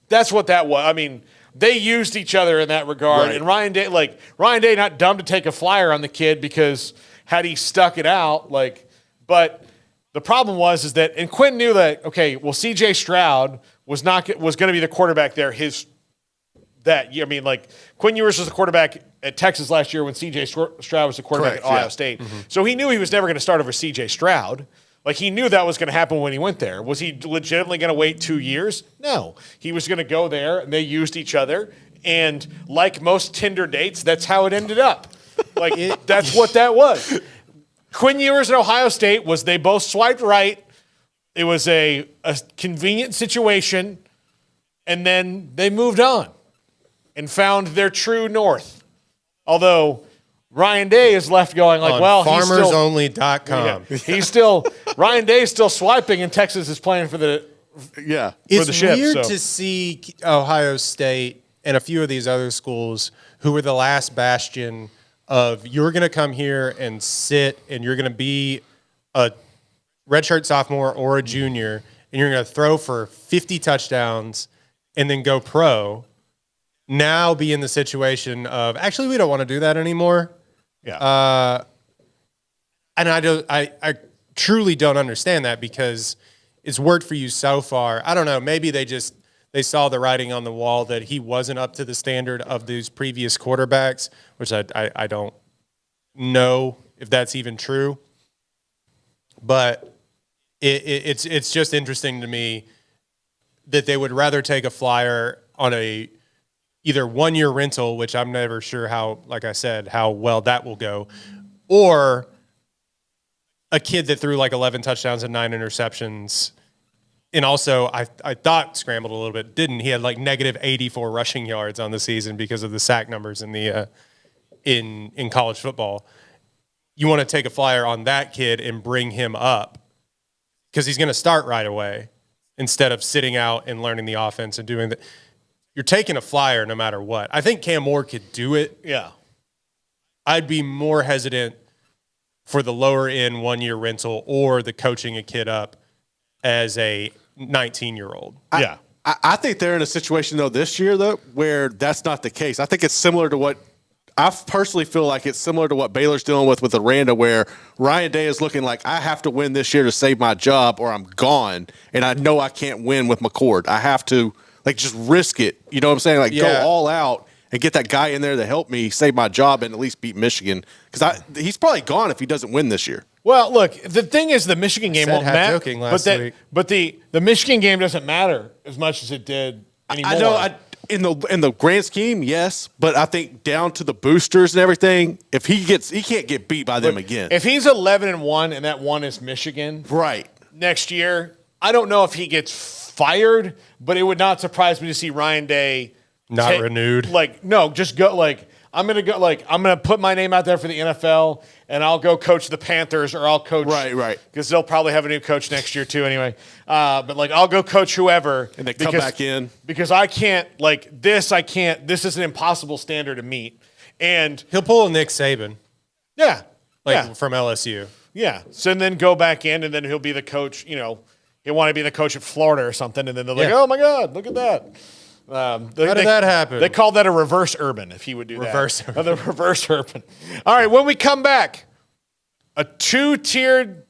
that's what that was. I mean, they used each other in that regard. Right. And Ryan Day, not dumb to take a flyer on the kid because had he stuck it out, but the problem is that, and Quinn knew that, okay, well, C.J. Stroud was going to be the quarterback there that year. I mean, Quinn Ewers was the quarterback at Texas last year when C.J. Stroud was the quarterback at Ohio State. Mm-hmm. So he knew he was never going to start over C.J. Stroud. He knew that was going to happen when he went there. Was he legitimately going to wait 2 years? No. He was going to go there, and they used each other. And like most Tinder dates, that's how it ended up. That's what that was. Quinn Ewers at Ohio State they both swiped right. It was a convenient situation, and then they moved on and found their true north. Although Ryan Day is left going farmersonly.com. He's still Ryan Day is still swiping, and Texas is playing for the It's ship, weird to see Ohio State and a few of these other schools who were the last bastion of you're going to come here and sit and you're going to be a redshirt sophomore or a junior and you're going to throw for 50 touchdowns and then go pro. Now be in the situation of actually we don't want to do that anymore. Yeah. And I truly don't understand that because it's worked for you so far. I don't know. Maybe they saw the writing on the wall that he wasn't up to the standard of these previous quarterbacks, which I don't know if that's even true. But it's just interesting to me that they would rather take a flyer on a either 1 year rental, which I'm never sure how well that will go, or a kid that threw 11 touchdowns and 9 interceptions. And also, I thought scrambled a little bit. Didn't he had negative 84 rushing yards on the season because of the sack numbers in the in college football. You want to take a flyer on that kid and bring him up because he's going to start right away instead of sitting out and learning the offense and doing that. You're taking a flyer no matter what. I think Cam Moore could do it. Yeah, I'd be more hesitant for the lower end 1 year rental or the coaching a kid up as a 19-year-old. Yeah. I think they're in a situation, though, this year, though, where that's not the case. I think it's similar to what I personally feel like it's similar to what Baylor's dealing with Aranda, where Ryan Day is looking like I have to win this year to save my job or I'm gone, and I know I can't win with McCord. I have to, just risk it. You know what I'm saying? Go all out and get that guy in there to help me save my job and at least beat Michigan. Because he's probably gone if he doesn't win this year. Well, look, the thing is the Michigan game won't matter. Joking last week. But the Michigan game doesn't matter as much as it did anymore. I know in the grand scheme, yes, but I think down to the boosters and everything, if he can't get beat by them again. If he's 11-1 and that one is Michigan, right, next year, I don't know if he gets fired, but it would not surprise me to see Ryan Day not renewed. Just go I'm gonna put my name out there for the NFL, and I'll go coach the Panthers, or I'll coach right because they'll probably have a new coach next year too anyway. But I'll go coach whoever, and they come back in because I can't this. I can't. This is an impossible standard to meet, and he'll pull a Nick Saban. Yeah, from LSU. Yeah, so and then go back in, and then he'll be the coach. He'll want to be the coach at Florida or something, and then they're oh my God, look at that. How did that happen? They call that a reverse urban if he would do reverse that. The reverse urban. All right, when we come back, a 2-tiered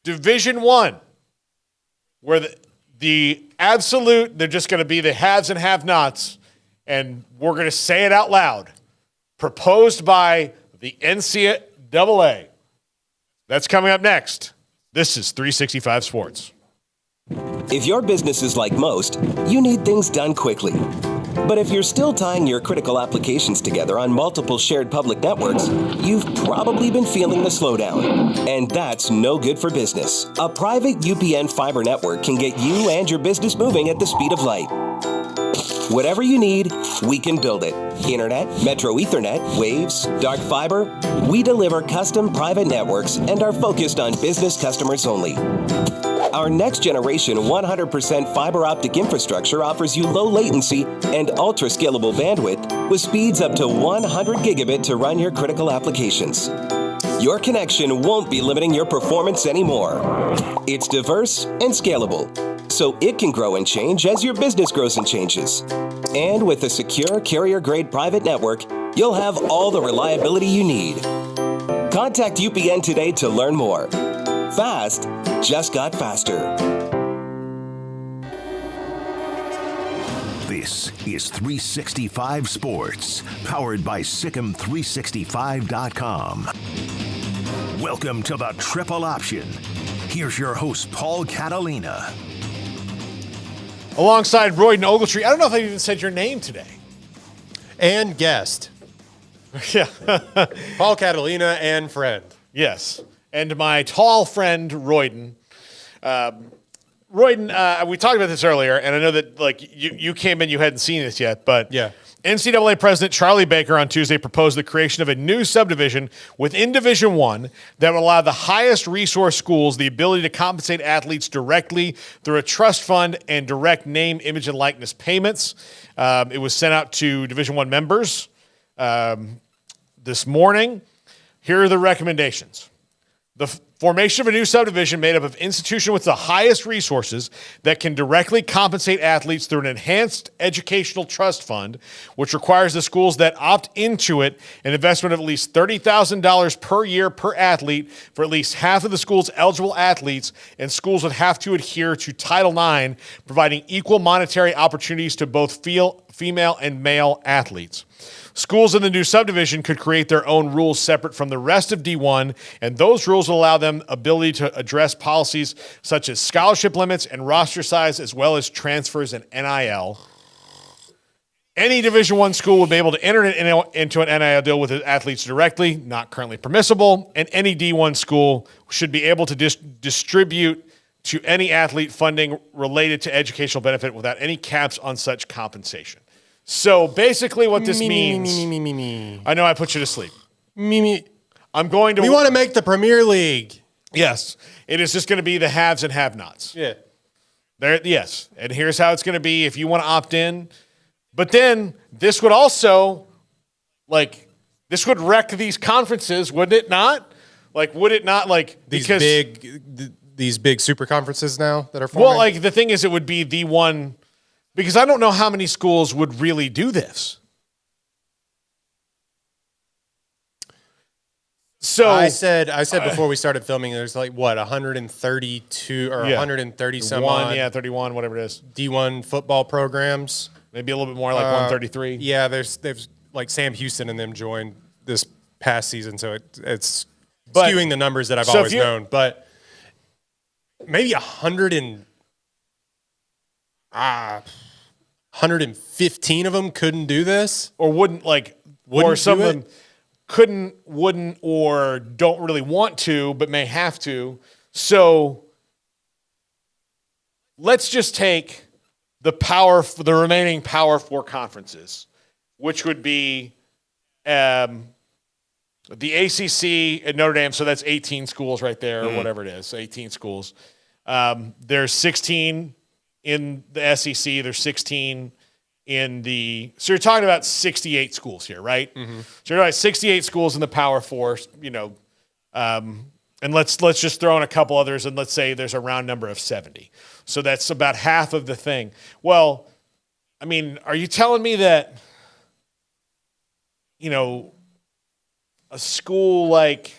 Division I where the absolute, they're just going to be the haves and have-nots, and we're going to say it out loud, proposed by the NCAA. That's coming up next. This is 365 Sports. If your business is like most, you need things done quickly. But if you're still tying your critical applications together on multiple shared public networks, you've probably been feeling the slowdown. And that's no good for business. A private UPN fiber network can get you and your business moving at the speed of light. Whatever you need, we can build it. Internet, Metro Ethernet, Waves, dark fiber. We deliver custom private networks and are focused on business customers only. Our next generation 100% fiber optic infrastructure offers you low latency and ultra scalable bandwidth with speeds up to 100 gigabit to run your critical applications. Your connection won't be limiting your performance anymore. It's diverse and scalable. so it can grow and change as your business grows and changes. And with a secure carrier-grade private network, you'll have all the reliability you need. Contact UPN today to learn more. Fast just got faster. This is 365 Sports, powered by Sikkim365.com. Welcome to the Triple Option. Here's your host, Paul Catalina. Alongside Royden Ogletree. I don't know if I even said your name today. And guest. Yeah. Paul Catalina and friend. Yes. And my tall friend, Royden. Royden, we talked about this earlier, and I know that you came in, you hadn't seen this yet, but Yeah. NCAA President Charlie Baker on Tuesday proposed the creation of a new subdivision within Division I that would allow the highest resource schools the ability to compensate athletes directly through a trust fund and direct name, image, and likeness payments. It was sent out to Division I members this morning. Here are the recommendations. The formation of a new subdivision made up of institutions with the highest resources that can directly compensate athletes through an enhanced educational trust fund, which requires the schools that opt into it an investment of at least $30,000 per year per athlete for at least half of the school's eligible athletes, and schools would have to adhere to Title IX, providing equal monetary opportunities to both female and male athletes. Schools in the new subdivision could create their own rules separate from the rest of D1, and those rules will allow them ability to address policies such as scholarship limits and roster size, as well as transfers and NIL. Any Division I school would be able to enter into an NIL deal with athletes directly, not currently permissible, and any D1 school should be able to distribute to any athlete funding related to educational benefit without any caps on such compensation. So basically what this means... I know I put you to sleep. I'm going to... We want to make the Premier League. Yes. It is just going to be the haves and have-nots. Yeah. Yes. And here's how it's going to be if you want to opt in. But then this would also, this would wreck these conferences, wouldn't it not? Would it not, These big super conferences now that are forming? Well, the thing is, it would be the one... Because I don't know how many schools would really do this. So I said before we started filming, there's 132 or 130 some odd. 31, whatever it is. D1 football programs. Maybe a little bit more, 133. Yeah, there's Sam Houston and them joined this past season, so it's skewing the numbers that I've always known. But maybe 115 of them couldn't do this, or wouldn't or some of them couldn't, wouldn't, or don't really want to, but may have to. So let's just take the remaining Power 4 conferences, which would be the ACC at Notre Dame. So that's 18 schools right there, or whatever it is, 18 schools. There's 16 in the SEC, there's 16 in the... So you're talking about 68 schools here, right? Mm-hmm. So you're talking about 68 schools in the Power 4, and let's just throw in a couple others, and let's say there's a round number of 70. So that's about half of the thing. Well, I mean, are you telling me that, a school like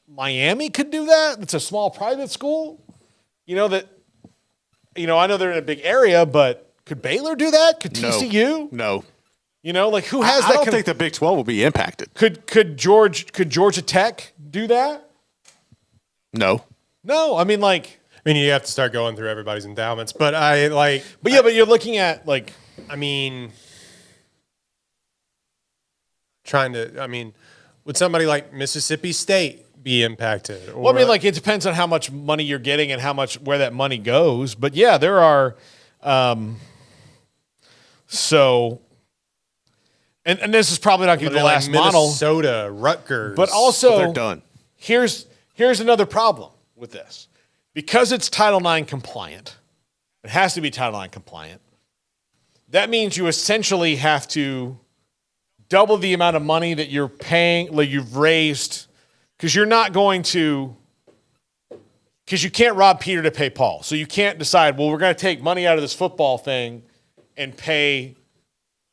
Miami could do that? It's a small private school? I know they're in a big area, but could Baylor do that? Could TCU? No. Who has that? I don't think the Big 12 will be impacted. Could Georgia Tech do that? No. I mean, you have to start going through everybody's endowments, but but you're looking at would somebody like Mississippi State be impacted? Or, it depends on how much money you're getting and where that money goes. But yeah, there are. And this is probably not going to be the last model. Minnesota, Rutgers, but also they're done. Here's another problem with this, because it's Title IX compliant. It has to be Title IX compliant. That means you essentially have to double the amount of money that you're paying, you've raised. Because you're not going to because you can't rob Peter to pay Paul. So you can't decide, well, we're going to take money out of this football thing and pay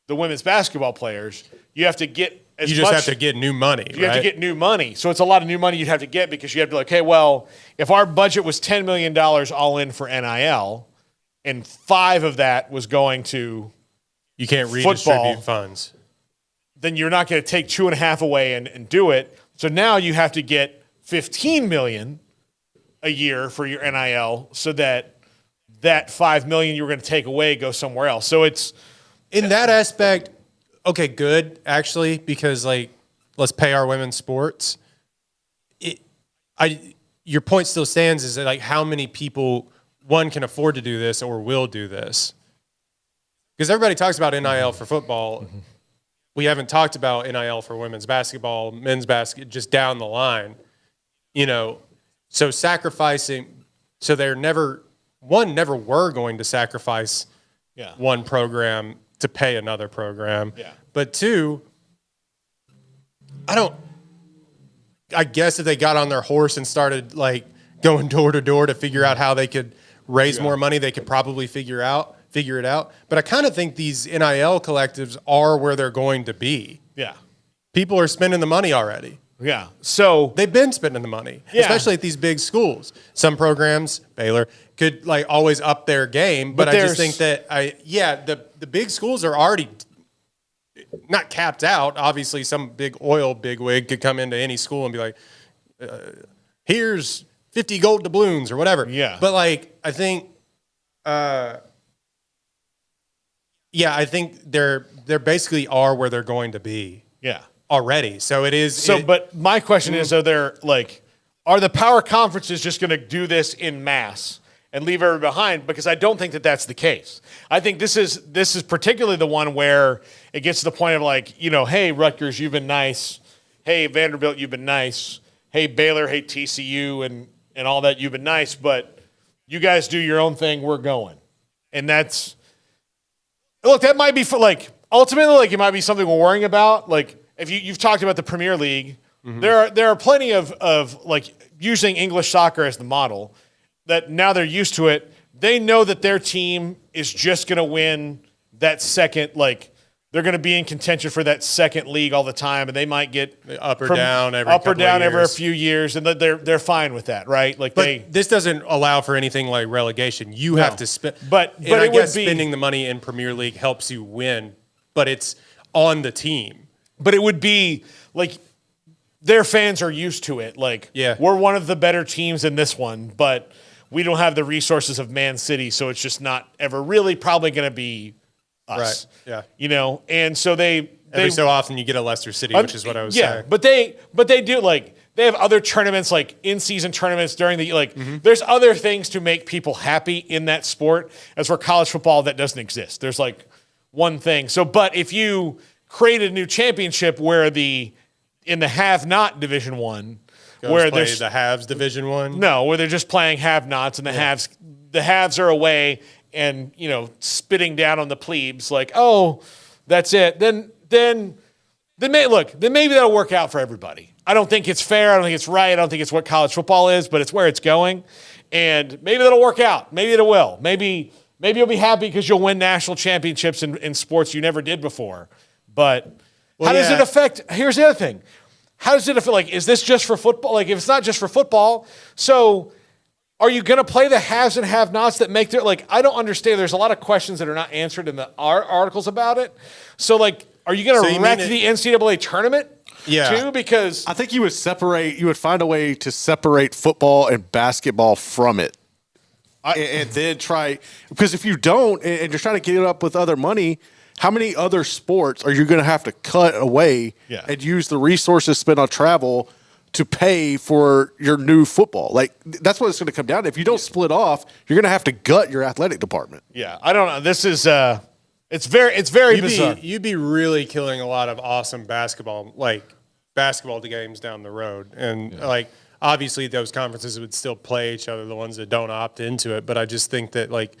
the women's basketball players. You have to get as You just much, have to get new money. you have to get new money. So it's a lot of new money you'd have to get because you have to be like, hey, well, if our budget was $10 million all in for NIL and 5 of that was going to You can't football, redistribute funds. then you're not going to take 2.5 away and do it. So now you have to get $15 million a year for your NIL so that $5 million you were going to take away goes somewhere else. So it's In that aspect, okay, good, actually, because, like, let's pay our women's sports. Your point still stands is that, like, how many people, one, can afford to do this or will do this? Because everybody talks about NIL for football. Mm-hmm. We haven't talked about NIL for women's basketball, men's basketball, just down the line. You know, so sacrificing, so they're never were going to sacrifice one program to pay another program. Yeah. But 2, I guess if they got on their horse and started, like, going door to door to figure out how they could raise more money, they could probably figure it out. But I kind of think these NIL collectives are where they're going to be. yeah. People are spending the money already. Yeah. So They've been spending the money, especially at these big schools. Some programs, Baylor, could, like, always up their game, but I just think that the big schools are already not capped out. Obviously, some big oil bigwig could come into any school and be like, "Here's 50 gold doubloons" or whatever. Yeah. But, like, I think, I think they're basically are where they're going to be. yeah. Already. So it is. So, but my question is, are the power conferences just going to do this in mass and leave everybody behind? Because I don't think that that's the case. I think this is particularly the one where it gets to the point of, like, you know, hey, Rutgers, you've been nice. Hey, Vanderbilt, you've been nice. Hey, Baylor, hey, TCU, and all that, you've been nice. But you guys do your own thing. We're going. And that's, look, that might be for, like, ultimately, like, it might be something we're worrying about. Like, if you've talked about the Premier League, mm-hmm. there are plenty of like using English soccer as the model that now they're used to it. They know that their team is just going to win that second, like, they're going to be in contention for that second league all the time, and they might get up or down every a few years, and they're fine with that, right? Like, but this doesn't allow for anything like relegation. You have to spend, but I guess spending the money in Premier League helps you win, but it's on the team. But it would be like their fans are used to it. Like, we're one of the better teams in this one, but we don't have the resources of Man City, so it's just not ever really probably going to be us. Right. Yeah. You know, and so every so often you get a Leicester City, which is what I was saying. But they do, like, they have other tournaments, like in-season tournaments during the, like, there's other things to make people happy in that sport. As for college football, that doesn't exist. There's, like, one thing. So, but if you created a new championship where in the have-not Division I, where there's the haves Division I? No, where they're just playing have-nots and the haves are away and, you know, spitting down on the plebes like, oh, that's it. Then maybe that'll work out for everybody. I don't think it's fair. I don't think it's right. I don't think it's what college football is, but it's where it's going. And maybe that'll work out. Maybe it will. Maybe you'll be happy because you'll win national championships in sports you never did before. But how does it affect? Here's the other thing. How does it affect? Like, is this just for football? Like, if it's not just for football, so are you going to play the haves and have-nots that make their, like, I don't understand. There's a lot of questions that are not answered in the articles about it. So, like, are you going to wreck the NCAA tournament too? Because I think you would find a way to separate football and basketball from it. And then try, because if you don't, and you're trying to get it up with other money, how many other sports are you going to have to cut away and use the resources spent on travel to pay for your new football? Like, that's what it's going to come down to. If you don't split off, you're going to have to gut your athletic department. Yeah, I don't know. This is it's very bizarre. You'd be really killing a lot of awesome basketball games down the road, and like, obviously those conferences would still play each other, the ones that don't opt into it. But I just think that, like,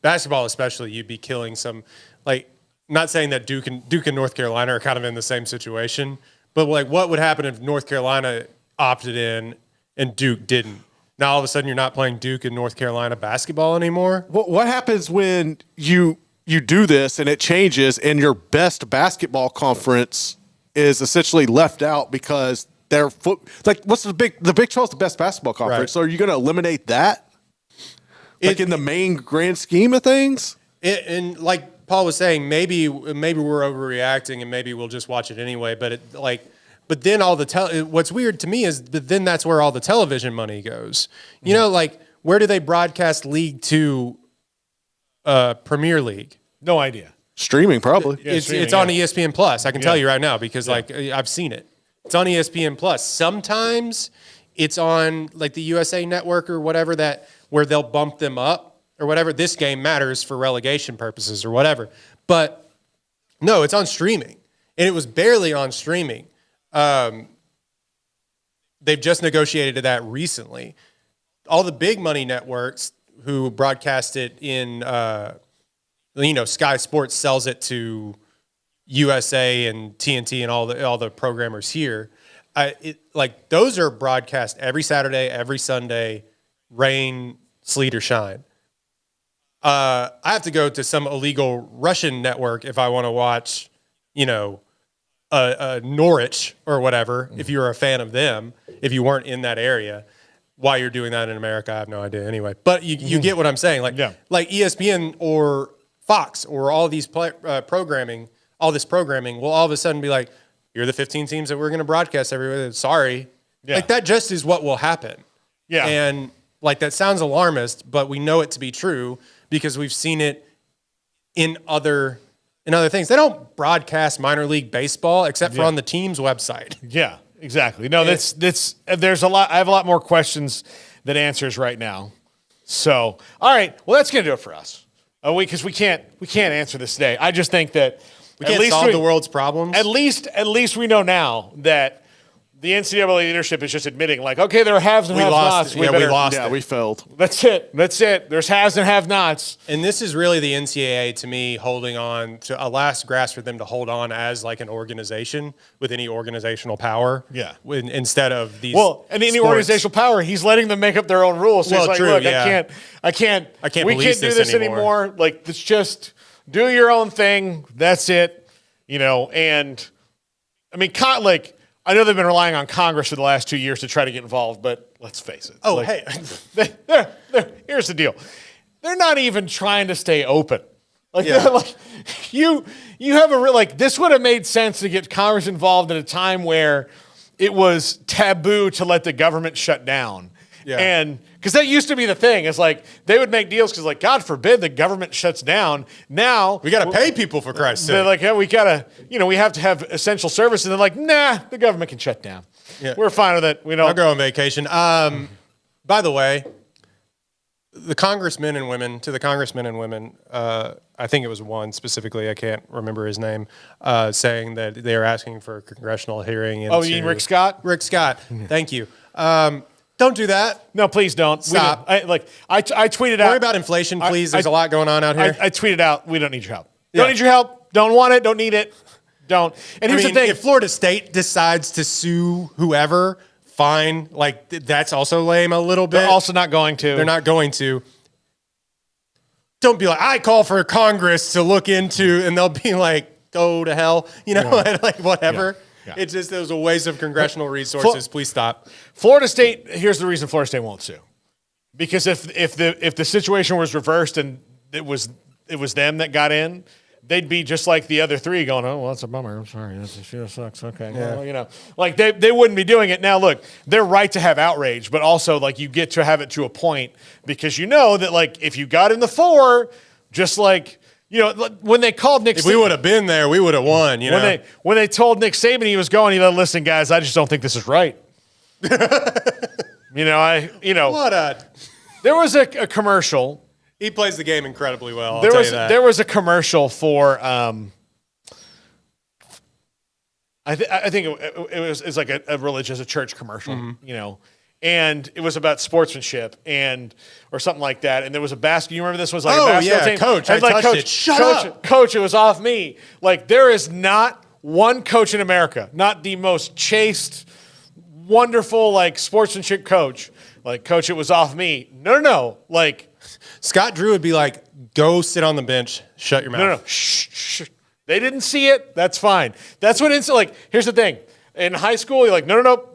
basketball especially, you'd be killing some, like, not saying that Duke and North Carolina are kind of in the same situation, but, like, what would happen if North Carolina opted in and Duke didn't? Now all of a sudden you're not playing Duke and North Carolina basketball anymore. What happens when you do this and it changes and your best basketball conference is essentially left out because what's the Big 12 is the best basketball conference. Right. So are you going to eliminate that? In the main grand scheme of things? And like Paul was saying, maybe we're overreacting and maybe we'll just watch it anyway. But then what's weird to me is then that's where all the television money goes. You know, like where do they broadcast League 2, Premier League? No idea. Streaming, probably. It's on ESPN Plus. I can tell you right now because I've seen it. It's on ESPN Plus. Sometimes it's on like the USA Network or whatever where they'll bump them up or whatever. This game matters for relegation purposes or whatever. But no, it's on streaming, and it was barely on streaming. They've just negotiated that recently. All the big money networks who broadcast it in, Sky Sports sells it to USA and TNT and all the programmers here. Those are broadcast every Saturday, every Sunday, rain, sleet, or shine. I have to go to some illegal Russian network if I want to watch, Norwich or whatever, if you're a fan of them, if you weren't in that area. Why you're doing that in America, I have no idea anyway. But you get what I'm saying. Like ESPN or Fox or all these programming will all of a sudden be like, you're the 15 teams that we're going to broadcast everywhere. Sorry. Yeah. Like that just is what will happen. Yeah. And like that sounds alarmist, but we know it to be true because we've seen it in other things. They don't broadcast minor league baseball except for on the team's website. Yeah, exactly. No, there's a lot. I have a lot more questions than answers right now. So, all right. Well, that's going to do it for us. Because we can't answer this today. I just think that we can't solve the world's problems. At least we know now that the NCAA leadership is just admitting, like, okay, there are haves and have-nots. We lost it. We failed. That's it. There's haves and have-nots. And this is really the NCAA, to me, holding on to a last grasp for them to hold on as like an organization with any organizational power. Yeah. Instead of these. Well, and any organizational power, he's letting them make up their own rules. So well, he's like, true, look, yeah. I can't. We can't do this anymore. Like, it's just do your own thing. That's it. And I mean, I know they've been relying on Congress for the last 2 years to try to get involved, but let's face it. Oh, hey. Here's the deal. They're not even trying to stay open. You have a real, this would have made sense to get Congress involved at a time where it was taboo to let the government shut down. Yeah. And because that used to be the thing. It's like they would make deals because, like, God forbid the government shuts down. Now we got to pay people for Christ's sake. They're like, yeah, we have to have essential services. And they're like, nah, the government can shut down. Yeah. We're fine with it. I'll go on vacation. By the way, the congressmen and women, I think it was one specifically, I can't remember his name, saying that they are asking for a congressional hearing. You mean Rick Scott? Rick Scott. Thank you. Don't do that. No, please don't. Stop. I tweeted out. Worry about inflation, please. There's a lot going on out here. I tweeted out, we don't need your help. Yeah. Don't need your help. Don't want it. Don't need it. Don't. And here's the thing. If Florida State decides to sue whoever, fine. Like, that's also lame a little bit. They're also not going to. They're not going to. Don't be like, I call for Congress to look into, and they'll be like, go to hell. Like whatever. Yeah. Yeah. It's just those are waste of congressional resources. Please stop. Florida State. Here's the reason Florida State won't sue, because if the situation was reversed and it was them that got in, they'd be just like the other three, going, oh, well, that's a bummer. I'm sorry, that sure sucks. Okay, yeah. Well, they wouldn't be doing it. Now, look, they're right to have outrage, but also like you get to have it to a point because that like if you got in the 4, just like. When they called Nick Saban. If we would have been there, we would have won, When they told Nick Saban he was going, he said, listen, guys, I just don't think this is right. There was a commercial. He plays the game incredibly well, There was a commercial for, I think it was like a church commercial, and it was about sportsmanship or something like that. And there was a basket. You remember this was like a basketball team? Coach, I touched it. Shut up. Coach, it was off me. Like, there is not one coach in America, not the most chaste, wonderful, like, sportsmanship coach. Like, coach, it was off me. No. Like, Scott Drew would be like, go sit on the bench, shut your mouth. no. Shh. They didn't see it. That's fine. That's what it's like. Here's the thing. In high school, you're like, no.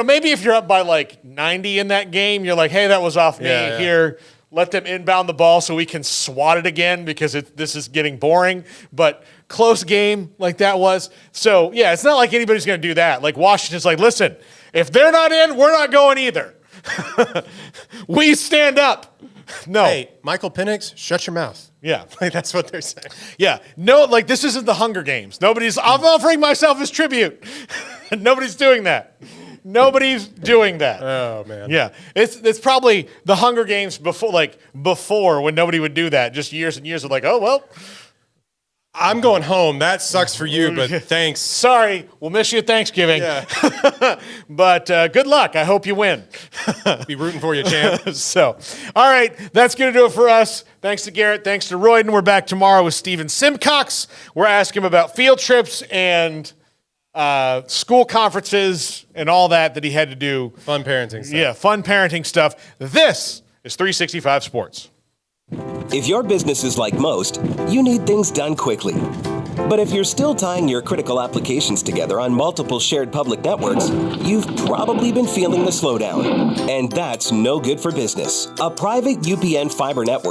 Maybe if you're up by like 90 in that game, you're like, hey, that was off me. Yeah. Here, let them inbound the ball so we can swat it again because this is getting boring. But close game like that was. So, yeah, it's not like anybody's going to do that. Like Washington's like, listen, if they're not in, we're not going either. We stand up. No. Hey, Michael Penix, shut your mouth. Yeah. Like, that's what they're saying. Yeah. No, like this isn't the Hunger Games. I'm offering myself as tribute. Nobody's doing that. Nobody's doing that. Oh, man. Yeah. It's probably the Hunger Games before when nobody would do that. Just years and years of like, oh, well. I'm going home. That sucks for you, but thanks. Sorry. We'll miss you at Thanksgiving. Yeah. But good luck. I hope you win. Be rooting for you, champ. So, all right. That's going to do it for us. Thanks to Garrett. Thanks to Royden. We're back tomorrow with Steven Simcox. We're asking him about field trips and school conferences and all that he had to do. Fun parenting stuff. Yeah, fun parenting stuff. This is 365 Sports. If your business is like most, you need things done quickly. But if you're still tying your critical applications together on multiple shared public networks, you've probably been feeling the slowdown. And that's no good for business. A private UPN fiber network